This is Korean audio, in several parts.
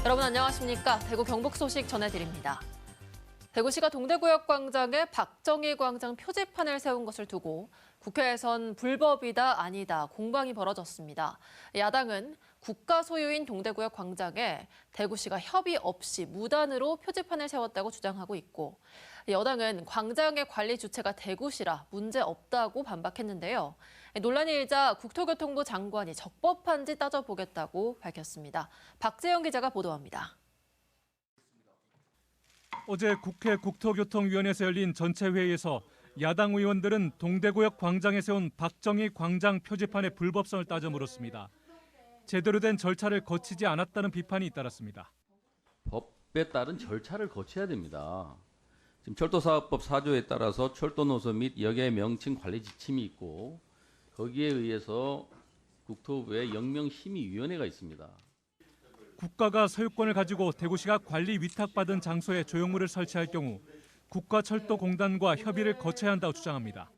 여러분 안녕하십니까? 대구 경북 소식 전해드립니다. 대구시가 동대구역 광장에 박정희 광장 표지판을 세운 것을 두고 국회에선 불법이다 아니다 공방이 벌어졌습니다. 야당은 국가 소유인 동대구역 광장에 대구시가 협의 없이 무단으로 표지판을 세웠다고 주장하고 있고 여당은 광장의 관리 주체가 대구시라 문제 없다고 반박했는데요. 논란이 일자 국토교통부 장관이 적법한지 따져보겠다고 밝혔습니다. 박재영 기자가 보도합니다. 어제 국회 국토교통위원회에서 열린 전체 회의에서 야당 의원들은 동대구역 광장에 세운 박정희 광장 표지판의 불법성을 따져 물었습니다. 제대로 된 절차를 거치지 않았다는 비판이 잇따랐습니다. 법에 따른 절차를 거쳐야 됩니다. 지금 철도사업법 4조에 따라서 철도 노선 및 역의 명칭 관리 지침이 있고 거기에 의해서 국토부에 영명심의위원회가 있습니다. 국가가 소유권을 가지고 대구시가 관리 위탁받은 장소에 조형물을 설치할 경우 국가철도공단과 협의를 거쳐야 한다고 주장합니다.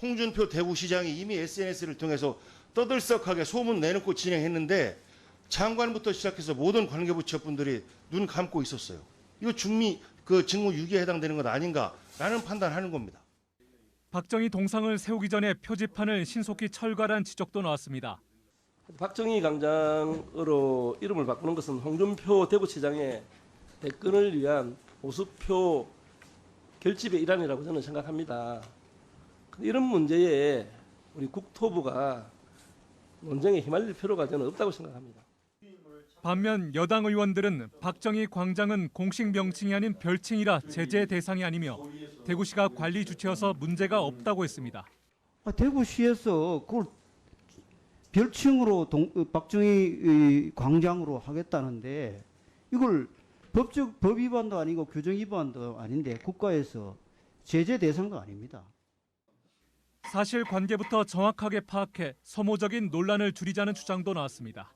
홍준표 대구시장이 이미 SNS를 통해서 떠들썩하게 소문 내놓고 진행했는데 장관부터 시작해서 모든 관계부처분들이 눈 감고 있었어요. 이거 직무유기에 해당되는 것 아닌가라는 판단하는 겁니다. 박정희 동상을 세우기 전에 표지판을 신속히 철거한 지적도 나왔습니다. 박정희 광장으로 이름을 바꾸는 것은 홍준표 대구시장의 대권을 위한 보수표 결집의 일환이라고 저는 생각합니다. 이런 문제에 우리 국토부가 논쟁에 휘말릴 필요가 저는 없다고 생각합니다. 반면 여당 의원들은 박정희 광장은 공식 명칭이 아닌 별칭이라 제재 대상이 아니며 대구시가 관리 주체여서 문제가 없다고 했습니다. 대구시에서 그걸 별칭으로 박정희 광장으로 하겠다는데 이걸 법 위반도 아니고 규정 위반도 아닌데 국가에서 제재 대상도 아닙니다. 사실관계부터 정확하게 파악해 소모적인 논란을 줄이자는 주장도 나왔습니다.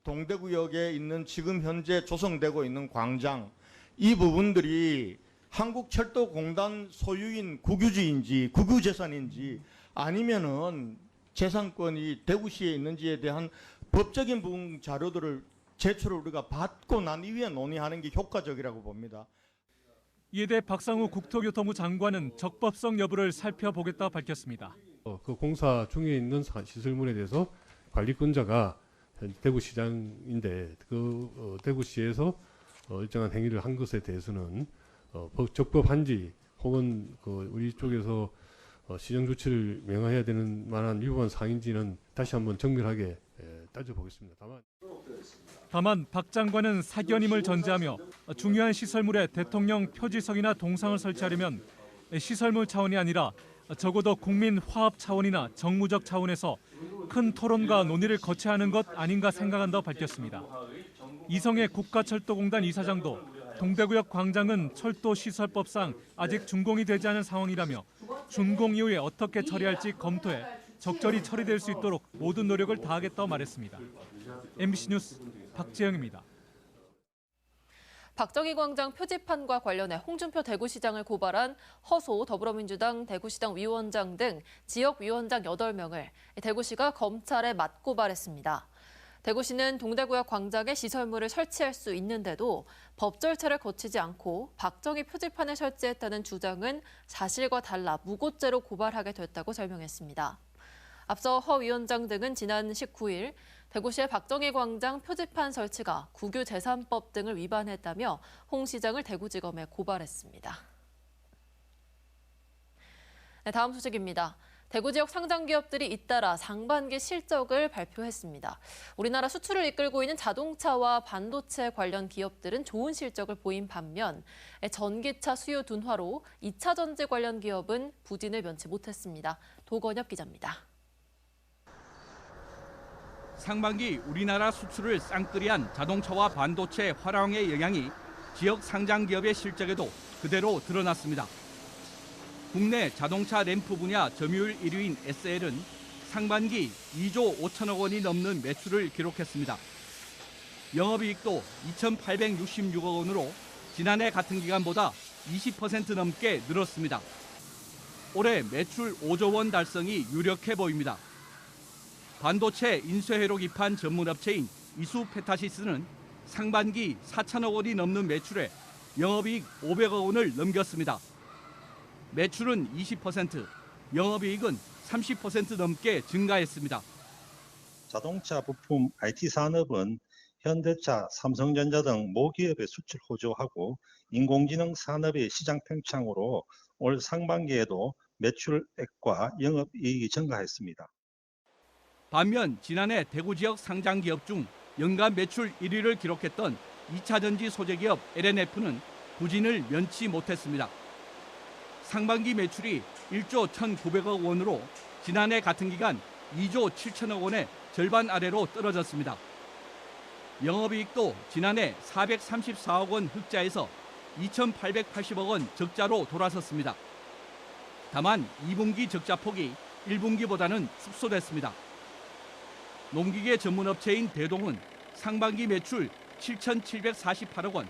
동대구역에 있는 지금 현재 조성되고 있는 광장 이 부분들이 한국철도공단 소유인 국유지인지 국유재산인지 아니면은 재산권이 대구시에 있는지에 대한 법적인 부분 자료들을 제출을 우리가 받고 난 이후에 논의하는 게 효과적이라고 봅니다. 이에 대해 박상우 국토교통부 장관은 적법성 여부를 살펴보겠다고 밝혔습니다. 그 공사 중에 있는 시설물에 대해서 관리권자가 대구시장인데 대구시에서 일정한 행위를 한 것에 대해서는 적법한지 혹은 우리 쪽에서 시정 조치를 명해야 되는 만한 위반 사항인지는 다시 한번 정밀하게 따져보겠습니다. 다만 박 장관은 사견임을 전제하며 중요한 시설물에 대통령 표지석이나 동상을 설치하려면 시설물 차원이 아니라 적어도 국민 화합 차원이나 정무적 차원에서 큰 토론과 논의를 거쳐야 하는 것 아닌가 생각한다고 밝혔습니다. 이성애 국가철도공단 이사장도 동대구역 광장은 철도시설법상 아직 준공이 되지 않은 상황이라며 준공 이후에 어떻게 처리할지 검토해 적절히 처리될 수 있도록 모든 노력을 다하겠다고 말했습니다. MBC 뉴스 박재영입니다. 박정희 광장 표지판과 관련해 홍준표 대구시장을 고발한 허소 더불어민주당 대구시당 위원장 등 지역위원장 8명을 대구시가 검찰에 맞고발했습니다. 대구시는 동대구역 광장에 시설물을 설치할 수 있는데도 법 절차를 거치지 않고 박정희 표지판을 설치했다는 주장은 사실과 달라 무고죄로 고발하게 됐다고 설명했습니다. 앞서 허 위원장 등은 지난 19일 대구시의 박정희 광장 표지판 설치가 국유재산법 등을 위반했다며 홍 시장을 대구지검에 고발했습니다. 네, 다음 소식입니다. 대구 지역 상장 기업들이 잇따라 상반기 실적을 발표했습니다. 우리나라 수출을 이끌고 있는 자동차와 반도체 관련 기업들은 좋은 실적을 보인 반면 전기차 수요 둔화로 2차 전지 관련 기업은 부진을 면치 못했습니다. 도건엽 기자입니다. 상반기 우리나라 수출을 쌍끌이한 자동차와 반도체 화랑의 영향이 지역 상장 기업의 실적에도 그대로 드러났습니다. 국내 자동차 램프 분야 점유율 1위인 SL은 상반기 2조 5천억 원이 넘는 매출을 기록했습니다. 영업이익도 2,866억 원으로 지난해 같은 기간보다 20% 넘게 늘었습니다. 올해 매출 5조 원 달성이 유력해 보입니다. 반도체 인쇄회로 기판 전문업체인 이수페타시스는 상반기 4천억 원이 넘는 매출에 영업이익 500억 원을 넘겼습니다. 매출은 20%, 영업이익은 30% 넘게 증가했습니다. 자동차 부품 IT 산업은 현대차, 삼성전자 등 모기업의 수출 호조하고 인공지능 산업의 시장 팽창으로 올 상반기에도 매출액과 영업이익이 증가했습니다. 반면 지난해 대구 지역 상장 기업 중 연간 매출 1위를 기록했던 2차 전지 소재 기업 LNF는 부진을 면치 못했습니다. 상반기 매출이 1조 1,900억 원으로 지난해 같은 기간 2조 7천억 원의 절반 아래로 떨어졌습니다. 영업이익도 지난해 434억 원 흑자에서 2,880억 원 적자로 돌아섰습니다. 다만 2분기 적자 폭이 1분기보다는 축소됐습니다. 농기계 전문업체인 대동은 상반기 매출 7,748억 원,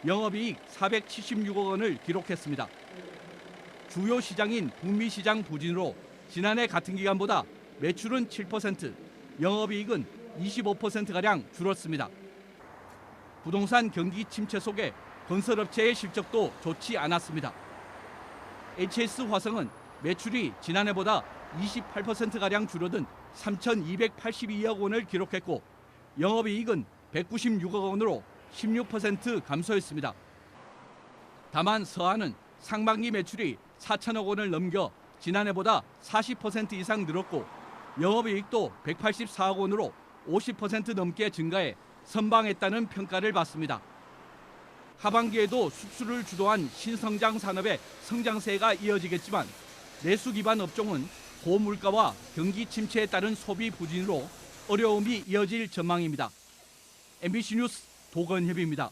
영업이익 476억 원을 기록했습니다. 주요 시장인 북미 시장 부진으로 지난해 같은 기간보다 매출은 7%, 영업이익은 25%가량 줄었습니다. 부동산 경기 침체 속에 건설업체의 실적도 좋지 않았습니다. HS화성은 매출이 지난해보다 28%가량 줄어든 3,282억 원을 기록했고 영업이익은 196억 원으로 16% 감소했습니다. 다만 서한은 상반기 매출이 4천억 원을 넘겨 지난해보다 40% 이상 늘었고 영업이익도 184억 원으로 50% 넘게 증가해 선방했다는 평가를 받습니다. 하반기에도 수출을 주도한 신성장 산업의 성장세가 이어지겠지만 내수 기반 업종은 고물가와 경기 침체에 따른 소비 부진으로 어려움이 이어질 전망입니다. MBC 뉴스 도건협입니다.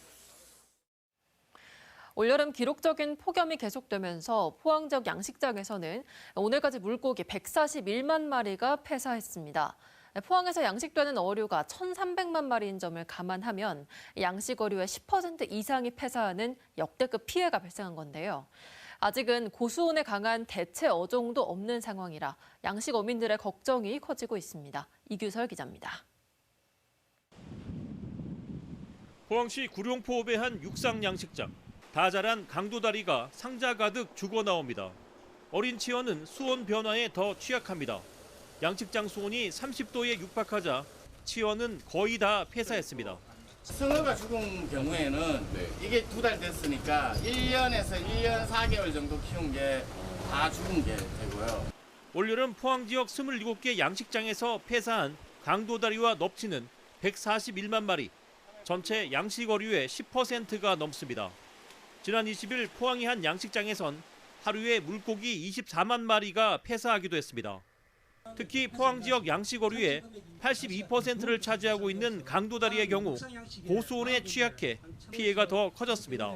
올여름 기록적인 폭염이 계속되면서 포항 지역 양식장에서는 오늘까지 물고기 141만 마리가 폐사했습니다. 포항에서 양식되는 어류가 1,300만 마리인 점을 감안하면 양식 어류의 10% 이상이 폐사하는 역대급 피해가 발생한 건데요. 아직은 고수온에 강한 대체 어종도 없는 상황이라 양식 어민들의 걱정이 커지고 있습니다. 이규설 기자입니다. 포항시 구룡포읍의 한 육상 양식장. 다 자란 강도다리가 상자 가득 죽어 나옵니다. 어린 치어는 수온 변화에 더 취약합니다. 양식장 수온이 30도에 육박하자 치어는 거의 다 폐사했습니다. 승어가 죽은 경우에는 이게 2달 됐으니까 1년에서 1년 4개월 정도 키운 게 다 죽은 게 되고요. 올여름 포항 지역 27개 양식장에서 폐사한 강도다리와 넙치는 141만 마리, 전체 양식 어류의 10%가 넘습니다. 지난 20일 포항의 한 양식장에선 하루에 물고기 24만 마리가 폐사하기도 했습니다. 특히 포항 지역 양식 어류의 82%를 차지하고 있는 강도다리의 경우 고수온에 취약해 피해가 더 커졌습니다.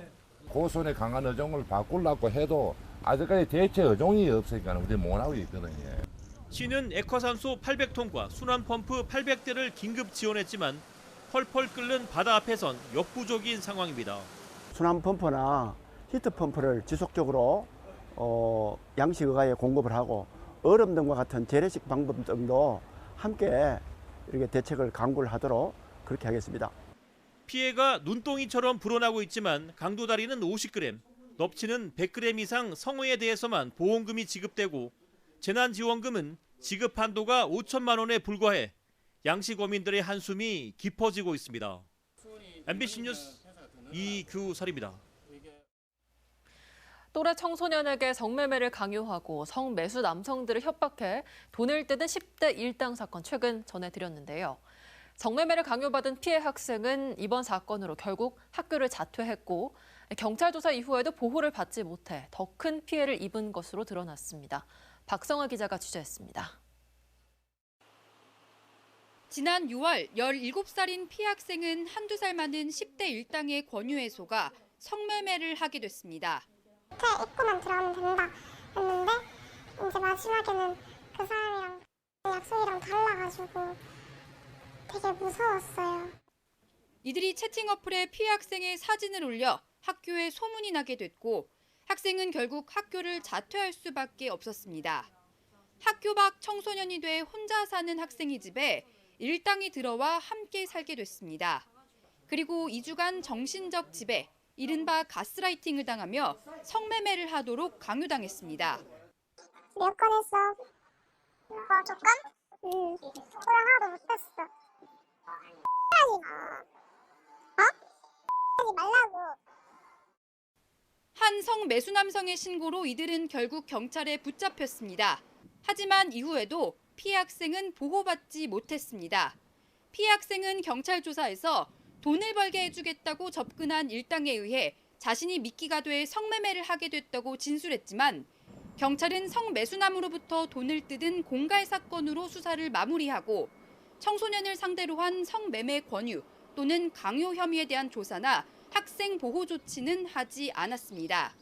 고수온에 강한 어종을 바꾸려고 해도 아직까지 대체 어종이 없으니까 우리 못하고 있거든요. 시는 액화산소 800톤과 순환펌프 800대를 긴급 지원했지만 펄펄 끓는 바다 앞에선 역부족인 상황입니다. 순환펌프나 히트펌프를 지속적으로 양식어가에 공급을 하고 얼음 등과 같은 재래식 방법 등도 함께 이렇게 대책을 강구를 하도록 그렇게 하겠습니다. 피해가 눈덩이처럼 불어나고 있지만 강도다리는 50g, 넙치는 100g 이상 성어에 대해서만 보험금이 지급되고 재난지원금은 지급 한도가 5천만 원에 불과해 양식어민들의 한숨이 깊어지고 있습니다. MBC 뉴스 이규설입니다. 또래 청소년에게 성매매를 강요하고 성매수 남성들을 협박해 돈을 떼는 10대 일당 사건 최근 전해드렸는데요. 성매매를 강요받은 피해 학생은 이번 사건으로 결국 학교를 자퇴했고 경찰 조사 이후에도 보호를 받지 못해 더 큰 피해를 입은 것으로 드러났습니다. 박성아 기자가 취재했습니다. 지난 6월 17살인 피해 학생은 한두 살 많은 10대 일당의 권유에 속아 성매매를 하게 됐습니다. 입구만 들어가면 된다 했는데 이제 마지막에는 그 사람이랑 약속이랑 달라가지고 되게 무서웠어요. 이들이 채팅 어플에 피해 학생의 사진을 올려 학교에 소문이 나게 됐고 학생은 결국 학교를 자퇴할 수밖에 없었습니다. 학교 밖 청소년이 돼 혼자 사는 학생의 집에 일당이 들어와 함께 살게 됐습니다. 그리고 2주간 정신적 지배, 이른바 가스라이팅을 당하며 성매매를 하도록 강요당했습니다. 몇 건 했어? 조건? 응. 그걸 하나도 못했어. 하지 마. 하지 말라고. 한 성매수 남성의 신고로 이들은 결국 경찰에 붙잡혔습니다. 하지만 이후에도 피해 학생은 보호받지 못했습니다. 피해 학생은 경찰 조사에서 돈을 벌게 해주겠다고 접근한 일당에 의해 자신이 미끼가 돼 성매매를 하게 됐다고 진술했지만 경찰은 성매수남으로부터 돈을 뜯은 공갈 사건으로 수사를 마무리하고 청소년을 상대로 한 성매매 권유 또는 강요 혐의에 대한 조사나 학생 보호 조치는 하지 않았습니다.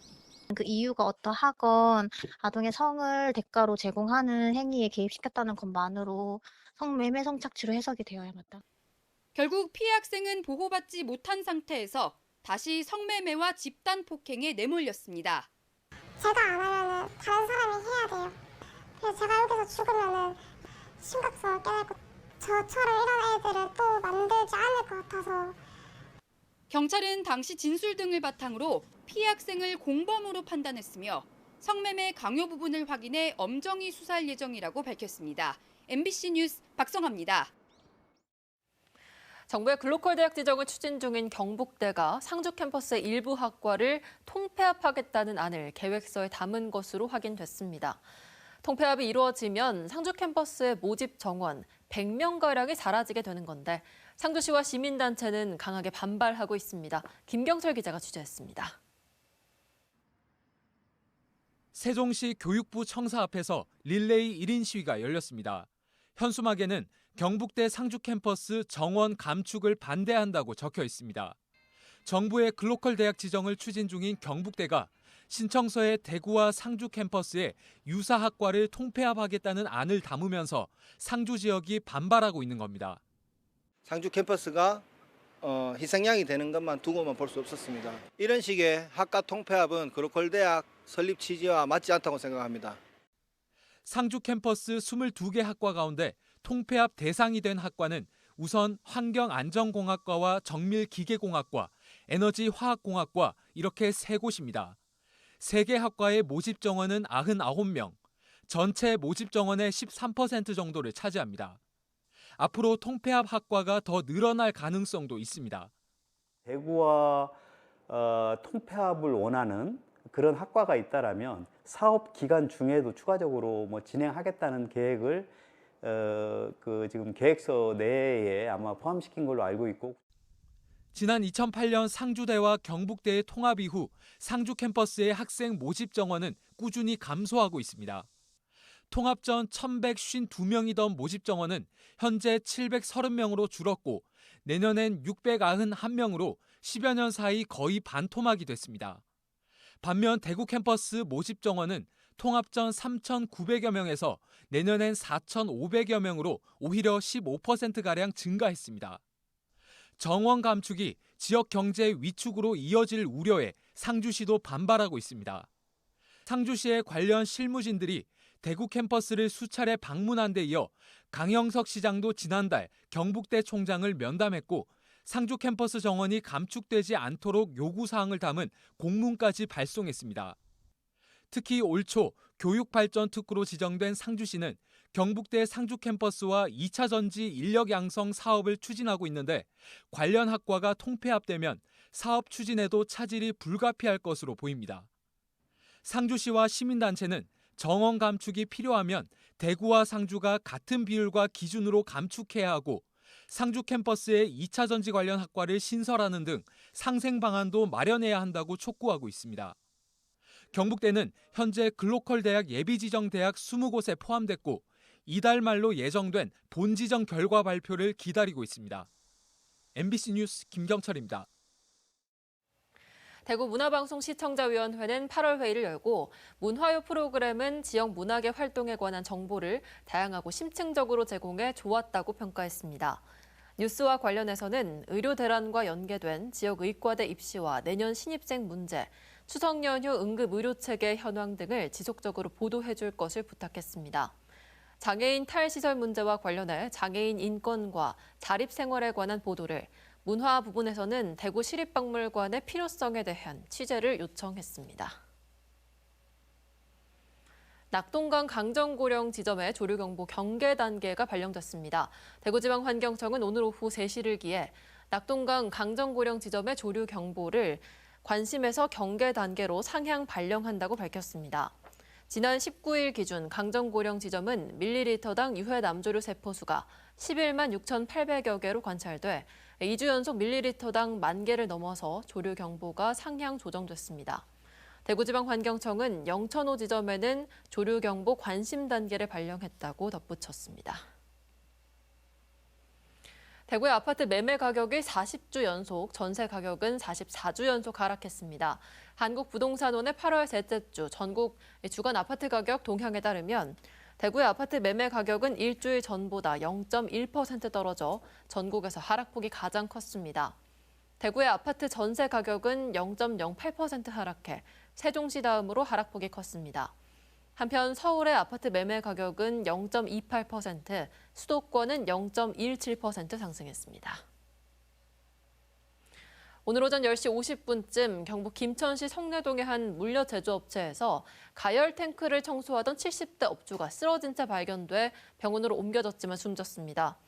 그 이유가 어떠하건 아동의 성을 대가로 제공하는 행위에 개입시켰다는 것만으로 성매매 성착취로 해석이 되어야 마땅. 결국 피해 학생은 보호받지 못한 상태에서 다시 성매매와 집단 폭행에 내몰렸습니다. 제가 안 하면은 다른 사람이 해야 돼요. 그래서 제가 여기서 죽으면은 심각성을 깨닫고 저처럼 이런 애들을 또 만들지 않을 것 같아서. 경찰은 당시 진술 등을 바탕으로 피해 학생을 공범으로 판단했으며 성매매 강요 부분을 확인해 엄정히 수사할 예정이라고 밝혔습니다. MBC 뉴스 박성아입니다. 정부의 글로컬 대학 지정을 추진 중인 경북대가 상주 캠퍼스의 일부 학과를 통폐합하겠다는 안을 계획서에 담은 것으로 확인됐습니다. 통폐합이 이루어지면 상주 캠퍼스의 모집 정원 100명가량이 사라지게 되는 건데 상주시와 시민단체는 강하게 반발하고 있습니다. 김경철 기자가 취재했습니다. 세종시 교육부 청사 앞에서 릴레이 1인 시위가 열렸습니다. 현수막에는 경북대 상주 캠퍼스 정원 감축을 반대한다고 적혀 있습니다. 정부의 글로컬 대학 지정을 추진 중인 경북대가 신청서에 대구와 상주 캠퍼스에 유사 학과를 통폐합하겠다는 안을 담으면서 상주 지역이 반발하고 있는 겁니다. 상주 캠퍼스가 희생양이 되는 것만 두고만 볼 수 없었습니다. 이런 식의 학과 통폐합은 글로컬 대학 설립 취지와 맞지 않다고 생각합니다. 상주 캠퍼스 22개 학과 가운데 통폐합 대상이 된 학과는 우선 환경안전공학과와 정밀기계공학과, 에너지화학공학과 이렇게 3곳입니다. 3개 학과의 모집 정원은 99명, 전체 모집 정원의 13% 정도를 차지합니다. 앞으로 통폐합 학과가 더 늘어날 가능성도 있습니다. 대구와 통폐합을 원하는 그런 학과가 있다라면 사업 기간 중에도 추가적으로 진행하겠다는 계획을 지금 계획서 내에 아마 포함시킨 걸로 알고 있고. 지난 2008년 상주대와 경북대의 통합 이후 상주 캠퍼스의 학생 모집 정원은 꾸준히 감소하고 있습니다. 통합 전 1,152명이던 모집 정원은 현재 730명으로 줄었고 내년엔 691명으로 10여 년 사이 거의 반토막이 됐습니다. 반면 대구 캠퍼스 모집 정원은 통합 전 3,900여 명에서 내년엔 4,500여 명으로 오히려 15%가량 증가했습니다. 정원 감축이 지역 경제 위축으로 이어질 우려에 상주시도 반발하고 있습니다. 상주시의 관련 실무진들이 대구 캠퍼스를 수차례 방문한 데 이어 강영석 시장도 지난달 경북대 총장을 면담했고 상주 캠퍼스 정원이 감축되지 않도록 요구사항을 담은 공문까지 발송했습니다. 특히 올 초 교육발전 특구로 지정된 상주시는 경북대 상주 캠퍼스와 2차 전지 인력 양성 사업을 추진하고 있는데 관련 학과가 통폐합되면 사업 추진에도 차질이 불가피할 것으로 보입니다. 상주시와 시민단체는 정원 감축이 필요하면 대구와 상주가 같은 비율과 기준으로 감축해야 하고 상주 캠퍼스에 2차 전지 관련 학과를 신설하는 등 상생 방안도 마련해야 한다고 촉구하고 있습니다. 경북대는 현재 글로컬 대학 예비지정 대학 20곳에 포함됐고 이달 말로 예정된 본지정 결과 발표를 기다리고 있습니다. MBC 뉴스 김경철입니다. 대구 문화방송 시청자위원회는 8월 회의를 열고 문화요 프로그램은 지역 문학의 활동에 관한 정보를 다양하고 심층적으로 제공해 좋았다고 평가했습니다. 뉴스와 관련해서는 의료 대란과 연계된 지역 의과대 입시와 내년 신입생 문제, 추석 연휴 응급 의료체계 현황 등을 지속적으로 보도해 줄 것을 부탁했습니다. 장애인 탈시설 문제와 관련해 장애인 인권과 자립생활에 관한 보도를 문화 부분에서는 대구 시립박물관의 필요성에 대한 취재를 요청했습니다. 낙동강 강정고령 지점의 조류경보 경계 단계가 발령됐습니다. 대구지방환경청은 오늘 오후 3시를 기해 낙동강 강정고령 지점의 조류경보를 관심에서 경계 단계로 상향 발령한다고 밝혔습니다. 지난 19일 기준 강정고령 지점은 밀리리터당 유해 남조류 세포수가 11만 6,800여 개로 관찰돼 2주 연속 밀리리터당 10,000개를 넘어서 조류경보가 상향 조정됐습니다. 대구지방환경청은 영천호 지점에는 조류경보 관심 단계를 발령했다고 덧붙였습니다. 대구의 아파트 매매 가격이 40주 연속, 전세 가격은 44주 연속 하락했습니다. 한국부동산원의 8월 셋째 주 전국 주간 아파트 가격 동향에 따르면 대구의 아파트 매매 가격은 일주일 전보다 0.1% 떨어져 전국에서 하락폭이 가장 컸습니다. 대구의 아파트 전세 가격은 0.08% 하락해 세종시 다음으로 하락폭이 컸습니다. 한편 서울의 아파트 매매 가격은 0.28%, 수도권은 0.17% 상승했습니다. 오늘 오전 10시 50분쯤 경북 김천시 성내동의 한 물류 제조업체에서 가열 탱크를 청소하던 70대 업주가 쓰러진 채 발견돼 병원으로 옮겨졌지만 숨졌습니다.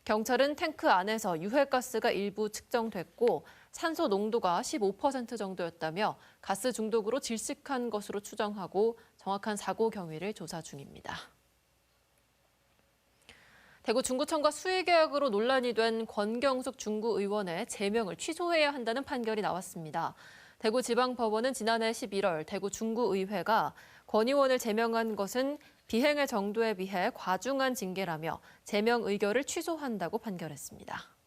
경찰은 탱크 안에서 유해가스가 일부 측정됐고 산소 농도가 15% 정도였다며 가스 중독으로 질식한 것으로 추정하고 정확한 사고 경위를 조사 중입니다. 대구 중구청과 수의계약으로 논란이 된 권경숙 중구의원의 제명을 취소해야 한다는 판결이 나왔습니다. 대구지방법원은 지난해 11월 대구 중구의회가 권 의원을 제명한 것은 비행의 정도에 비해 과중한 징계라며 제명 의결을 취소한다고 판결했습니다.